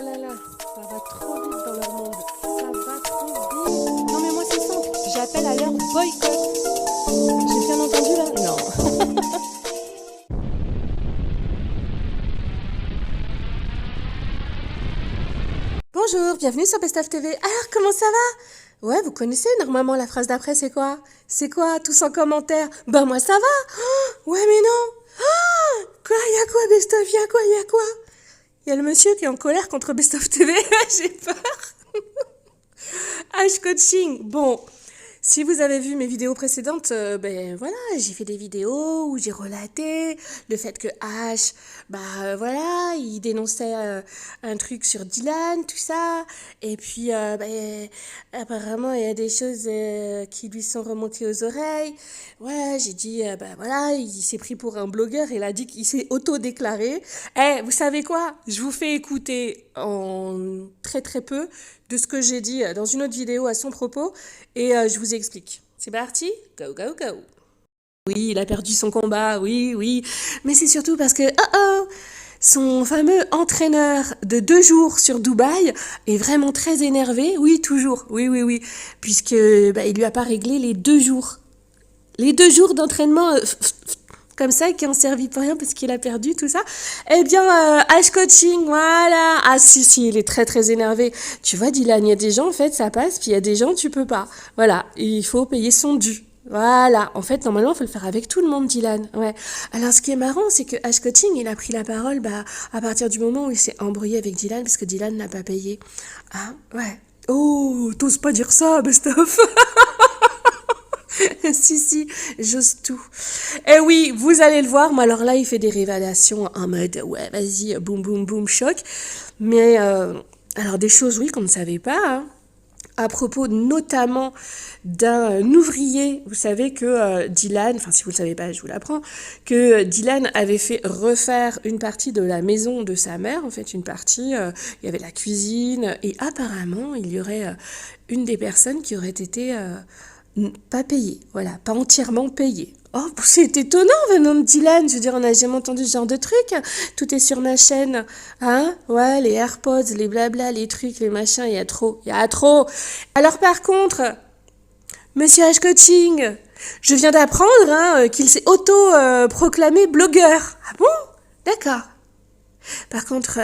là là, ça va trop vite dans leur monde. Ça va trop vite. Non mais moi c'est simple, j'appelle à leur boycott. J'ai bien entendu là? Non. Bonjour, bienvenue sur Best of TV. Alors comment ça va? Ouais, vous connaissez normalement la phrase d'après, c'est quoi? C'est quoi? Tous en commentaire. Ben moi ça va. Oh, ouais mais non. Oh, quoi? Y'a quoi Best of? Y'a quoi? Y'a quoi? Il y a le monsieur qui est en colère contre Best of TV. J'ai peur. H coaching. Bon, si vous avez vu mes vidéos précédentes, ben voilà, j'ai fait des vidéos où j'ai relaté le fait que H, voilà, il dénonçait un truc sur Dylan, tout ça. Et puis, apparemment, il y a des choses qui lui sont remontées aux oreilles. Ouais, j'ai dit, voilà, il s'est pris pour un blogueur. Il a dit qu'il s'est auto-déclaré. Eh, vous savez quoi? Je vous fais écouter en très très peu de ce que j'ai dit dans une autre vidéo à son propos et je vous explique. C'est parti? Go, go, go! Oui, il a perdu son combat, oui, oui. Mais c'est surtout parce que, son fameux entraîneur de 2 jours sur Dubaï est vraiment très énervé. Oui, toujours, oui, oui, oui. Puisque, il lui a pas réglé les 2 jours. Les 2 jours d'entraînement comme ça, qui ont servi pour rien parce qu'il a perdu tout ça. Eh bien, H-coaching, voilà. Ah si, il est très très énervé. Tu vois, Dylan, il y a des gens, en fait, ça passe, puis il y a des gens, tu peux pas. Voilà, il faut payer son dû. Voilà, en fait, normalement, il faut le faire avec tout le monde, Dylan. Ouais. Alors, ce qui est marrant, c'est que H-coaching, il a pris la parole, à partir du moment où il s'est embrouillé avec Dylan, parce que Dylan n'a pas payé. Ah, ouais. Oh, t'oses pas dire ça, best-of. Si, j'ose tout. Eh oui, vous allez le voir, mais alors là, il fait des révélations en mode, ouais, vas-y, boum, boum, boum, choc. Mais, alors des choses, oui, qu'on ne savait pas, hein. À propos notamment d'un ouvrier, vous savez que Dylan, enfin si vous ne le savez pas, je vous l'apprends, que Dylan avait fait refaire une partie de la maison de sa mère, en fait une partie, il y avait la cuisine, et apparemment il y aurait une des personnes qui aurait été pas payée, voilà, pas entièrement payée. Oh, c'est étonnant venant de Dylan, je veux dire, on n'a jamais entendu ce genre de truc. Tout est sur ma chaîne, hein? Ouais, les AirPods, les blabla, les trucs, les machins, il y a trop, il y a trop. Alors par contre, Monsieur H Coaching, je viens d'apprendre qu'il s'est auto-proclamé blogueur. Ah bon? D'accord. Par contre,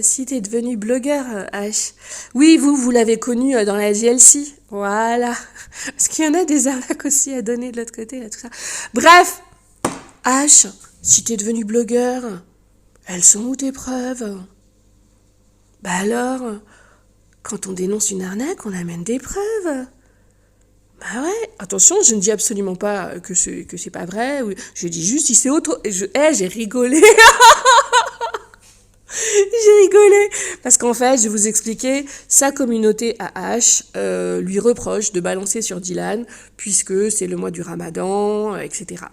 si t'es devenu blogueur, H, oui, vous l'avez connu dans la DLC, voilà. Parce qu'il y en a des arnaques aussi à donner de l'autre côté, là, tout ça. Bref, H, si t'es devenu blogueur, elles sont où tes preuves? Bah alors, quand on dénonce une arnaque, on amène des preuves. Bah ouais, attention, je ne dis absolument pas que c'est pas vrai, je dis juste, il s'est j'ai rigolé. J'ai rigolé parce qu'en fait, je vais vous expliquer, sa communauté à H lui reproche de balancer sur Dylan puisque c'est le mois du Ramadan, etc.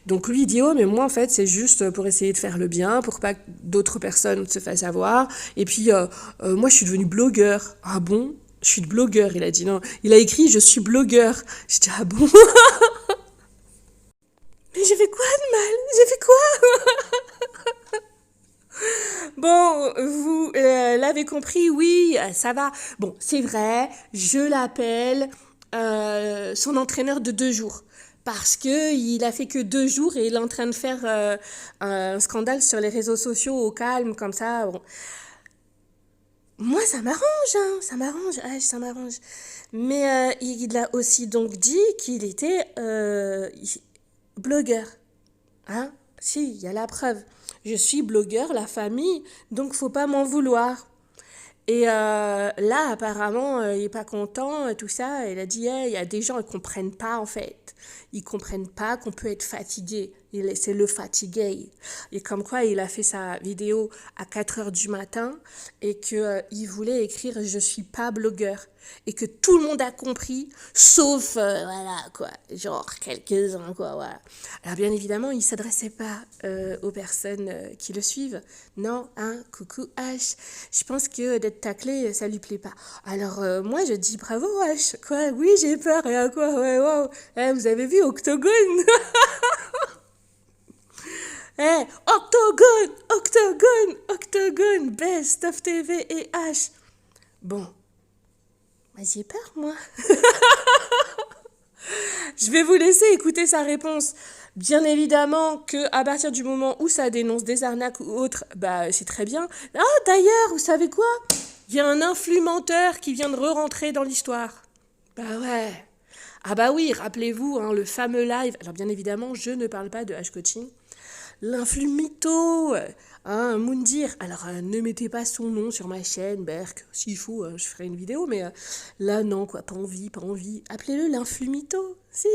Donc lui dit oh mais moi en fait c'est juste pour essayer de faire le bien, pour pas que d'autres personnes se fassent avoir. Et puis moi je suis devenu blogueur. Ah bon? Je suis blogueur, il a dit non. Il a écrit je suis blogueur. Je dis ah bon? Mais j'ai fait quoi de mal? J'ai fait quoi? Bon, vous l'avez compris, oui, ça va. Bon, c'est vrai, je l'appelle son entraîneur de 2 jours. Parce que il a fait que 2 jours et il est en train de faire un scandale sur les réseaux sociaux au calme, comme ça. Bon. Moi, ça m'arrange, hein, ça m'arrange, ça m'arrange. Mais il a aussi donc dit qu'il était blogueur. Hein? Si, il y a la preuve. Je suis blogueur, la famille, donc faut pas m'en vouloir. Et là, apparemment, il est pas content, tout ça. Il a dit, il y a des gens qui comprennent pas, en fait. Ils comprennent pas qu'on peut être fatigué. C'est le fatigué. Et comme quoi, il a fait sa vidéo à 4 heures du matin et que il voulait écrire « Je suis pas blogueur ». Et que tout le monde a compris, sauf, voilà, quoi, genre quelques-uns, quoi, voilà. Alors, bien évidemment, il s'adressait pas aux personnes qui le suivent. Non, hein, coucou H. Je pense que d'être taclé, ça lui plaît pas. Alors, moi, je dis bravo H. Quoi, oui, j'ai peur, et quoi, ouais, wow. Vous avez vu Octogone? Eh, Octogone, Octogone, Octogone, Best of TV et H. Bon, bah, j'ai peur, moi. Je vais vous laisser écouter sa réponse. Bien évidemment que à partir du moment où ça dénonce des arnaques ou autres, bah c'est très bien. Ah d'ailleurs, vous savez quoi? Il y a un influx menteur qui vient de re-rentrer dans l'histoire. Bah ouais. Ah bah oui, rappelez-vous, hein, le fameux live. Alors bien évidemment, je ne parle pas de H-Coaching. L'influx mytho, hein, Moundir. Alors, ne mettez pas son nom sur ma chaîne, Berk. S'il faut, je ferai une vidéo, mais là, non, quoi, pas envie, pas envie. Appelez-le l'influx mytho. Si,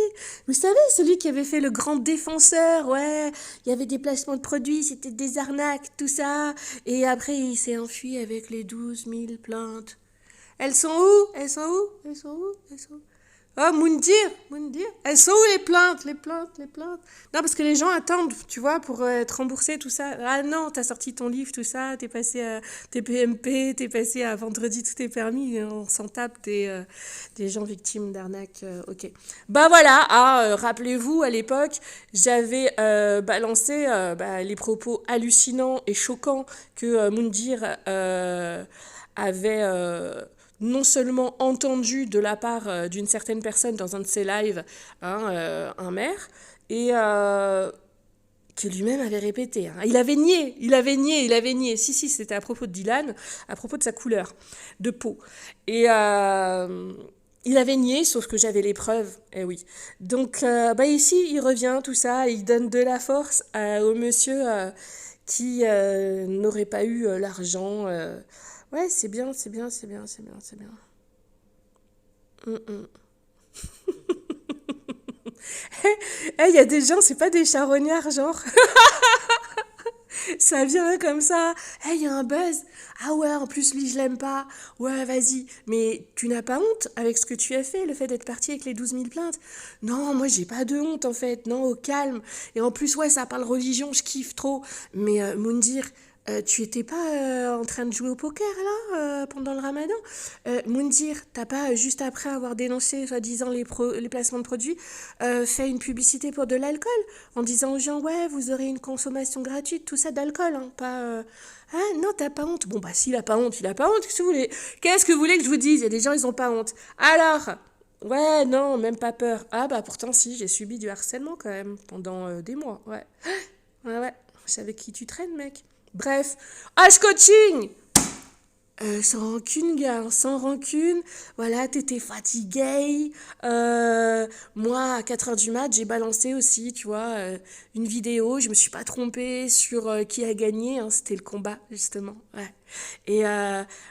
vous savez, celui qui avait fait le grand défenseur, ouais, il y avait des placements de produits, c'était des arnaques, tout ça. Et après, il s'est enfui avec les 12 000 plaintes. Elles sont où? Elles sont où? Elles sont où? Elles sont où? Oh, Moundir. Elles sont où les plaintes? Les plaintes, les plaintes. Non, parce que les gens attendent, tu vois, pour être remboursés, tout ça. Ah non, t'as sorti ton livre, tout ça, t'es passé à TPMP, t'es passé à vendredi, tout est permis. On s'en tape des gens victimes d'arnaques. Ok. Bah voilà, rappelez-vous, à l'époque, j'avais balancé les propos hallucinants et choquants que Moundir avait non seulement entendu de la part d'une certaine personne dans un de ses lives, hein, un maire, et que lui-même avait répété. Hein. Il avait nié. Si, c'était à propos de Dylan, à propos de sa couleur de peau. Et il avait nié, sauf que j'avais les preuves. Eh oui. Donc, ici, il revient, tout ça, et il donne de la force au monsieur qui n'aurait pas eu l'argent. Ouais, c'est bien. Mm. Il y a des gens, c'est pas des charognards, genre. Ça vient comme ça. Il y a un buzz. Ah ouais, en plus, lui, je l'aime pas. Ouais, vas-y. Mais tu n'as pas honte avec ce que tu as fait, le fait d'être parti avec les 12 000 plaintes? Non, moi, j'ai pas de honte, en fait. Non, au calme. Et en plus, ouais, ça parle religion, je kiffe trop. Mais Moundir, tu étais pas en train de jouer au poker, là, pendant le ramadan? Moundir, t'as pas, juste après avoir dénoncé, soi-disant, les placements de produits, fait une publicité pour de l'alcool, en disant aux gens, ouais, vous aurez une consommation gratuite, tout ça d'alcool, hein, pas... Ah, non, t'as pas honte. Bon, bah, s'il a pas honte, il a pas honte, qu'est-ce que vous voulez? Qu'est-ce que vous voulez que je vous dise? Il y a des gens, ils ont pas honte. Alors... Ouais, non, même pas peur. Ah, bah, pourtant, si, j'ai subi du harcèlement, quand même, pendant des mois, ouais. Ouais, je sais avec qui tu traînes, mec. Bref, H-Coaching! Sans rancune, gars, hein, sans rancune. Voilà, t'étais fatigué. Moi, à 4 heures du mat, j'ai balancé aussi, tu vois, une vidéo. Je me suis pas trompée sur qui a gagné. Hein, c'était le combat, justement. Ouais. Et,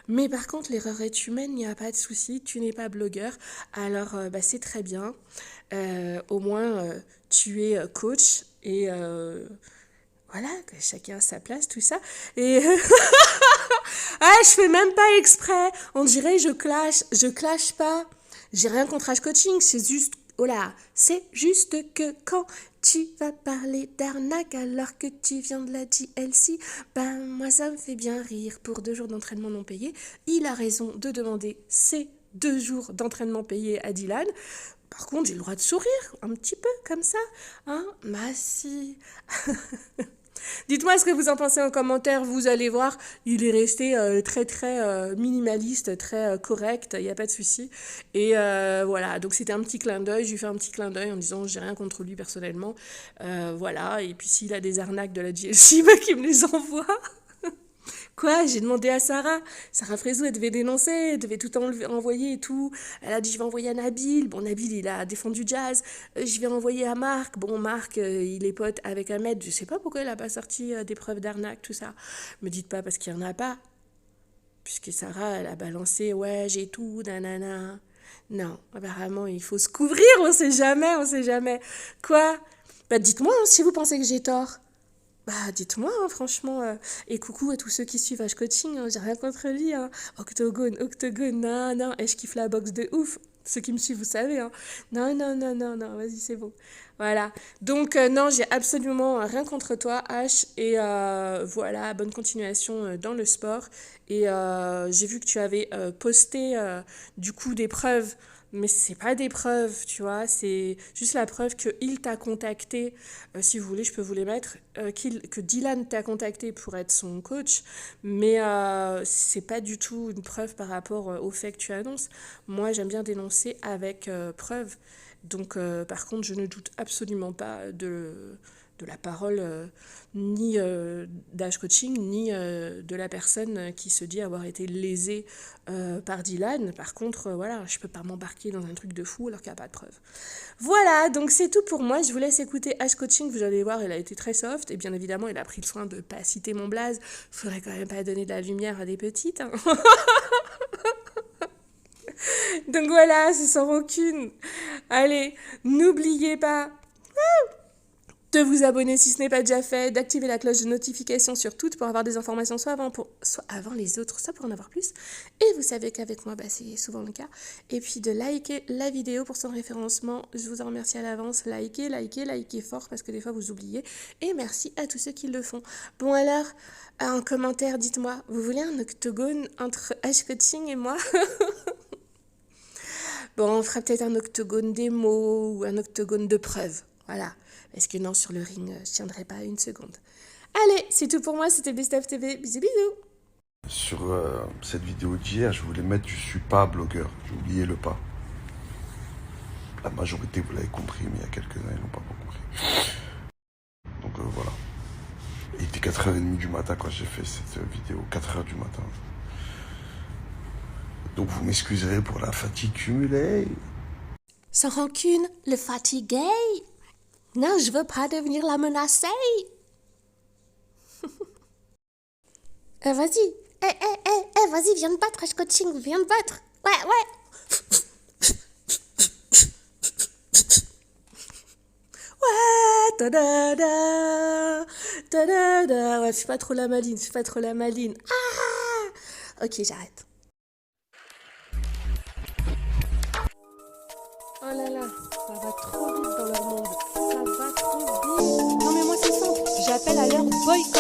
mais par contre, l'erreur est humaine, il n'y a pas de souci. Tu n'es pas blogueur. Alors, c'est très bien. Au moins, tu es coach. Et voilà, que chacun a sa place, tout ça. Et ah, je fais même pas exprès. On dirait je clash pas. J'ai rien contre H-Coaching, c'est juste, oh là, c'est juste que quand tu vas parler d'arnaque alors que tu viens de la DLC, ben moi ça me fait bien rire. Pour 2 jours d'entraînement non payé, il a raison de demander ces 2 jours d'entraînement payé à Dylan. Par contre, j'ai le droit de sourire, un petit peu, comme ça. Hein? Bah si. Dites-moi ce que vous en pensez en commentaire, vous allez voir, il est resté très minimaliste, très correct, il n'y a pas de souci. Et voilà, donc c'était un petit clin d'œil, je lui fais un petit clin d'œil en disant j'ai rien contre lui personnellement. Voilà, et puis s'il a des arnaques de la GLC, bah, qu'il me les envoie. Quoi? J'ai demandé à Sarah. Sarah Frézou, elle devait dénoncer, elle devait tout envoyer et tout. Elle a dit, je vais envoyer à Nabil. Bon, Nabil, il a défendu Jazz. Je vais envoyer à Marc. Bon, Marc, il est pote avec Ahmed. Je sais pas pourquoi il a pas sorti des preuves d'arnaque, tout ça. Me dites pas parce qu'il y en a pas. Puisque Sarah, elle a balancé, ouais, j'ai tout, nanana. Non, apparemment, il faut se couvrir, on sait jamais. Quoi? Bah, dites-moi hein, si vous pensez que j'ai tort. Bah, dites-moi, hein, franchement. Et coucou à tous ceux qui suivent H-Coaching, hein, j'ai rien contre lui. Hein. Octogone, non, et je kiffe la boxe de ouf. Ceux qui me suivent, vous savez. Hein. Non, vas-y, c'est bon. Voilà. Donc, non, j'ai absolument rien contre toi, H. Et voilà, bonne continuation dans le sport. Et j'ai vu que tu avais posté, du coup, des preuves mais c'est pas des preuves, tu vois, c'est juste la preuve qu'il t'a contacté, si vous voulez, je peux vous les mettre, que Dylan t'a contacté pour être son coach, mais c'est pas du tout une preuve par rapport au fait que tu annonces. Moi, j'aime bien dénoncer avec preuve. Donc, par contre, je ne doute absolument pas de la parole ni d'Ash Coaching, ni de la personne qui se dit avoir été lésée par Dylan. Par contre, voilà, je peux pas m'embarquer dans un truc de fou alors qu'il n'y a pas de preuve. Voilà, donc c'est tout pour moi. Je vous laisse écouter Ash Coaching. Vous allez voir, il a été très soft. Et bien évidemment, il a pris le soin de ne pas citer mon blaze. Faudrait quand même pas donner de la lumière à des petites. Hein. Donc voilà, c'est sans rancune. Allez, n'oubliez pas de vous abonner si ce n'est pas déjà fait, d'activer la cloche de notification sur toutes pour avoir des informations soit avant les autres, soit pour en avoir plus. Et vous savez qu'avec moi, c'est souvent le cas. Et puis de liker la vidéo pour son référencement. Je vous en remercie à l'avance. Likez fort parce que des fois vous oubliez. Et merci à tous ceux qui le font. Bon alors, en commentaire, dites-moi, vous voulez un octogone entre Ash Coaching et moi? Bon, on fera peut-être un octogone démo ou un octogone de preuve. Voilà. Parce que non, sur le ring, je tiendrai pas une seconde. Allez, c'est tout pour moi, c'était Best of TV. Bisous, bisous. Sur cette vidéo d'hier, je voulais mettre je suis pas blogueur. J'ai oublié le pas. La majorité, vous l'avez compris, mais il y a quelques-uns, ils n'ont pas compris. Donc voilà. Il était 4h30 du matin quand j'ai fait cette vidéo. 4h du matin. Donc vous m'excuserez pour la fatigue cumulée. Sans rancune, le fatigué. Non, je veux pas devenir la menacée. Vas-y. Vas-y, viens te battre, Ash Coaching, viens te battre. Ouais. Ouais, ta-da-da, ta-da-da. Ouais, fais pas trop la maline, Ah! Ok, j'arrête. Oh là là, ça va trop vite dans leur monde. Ça va trop vite. Non mais moi c'est simple, j'appelle à leur boycott.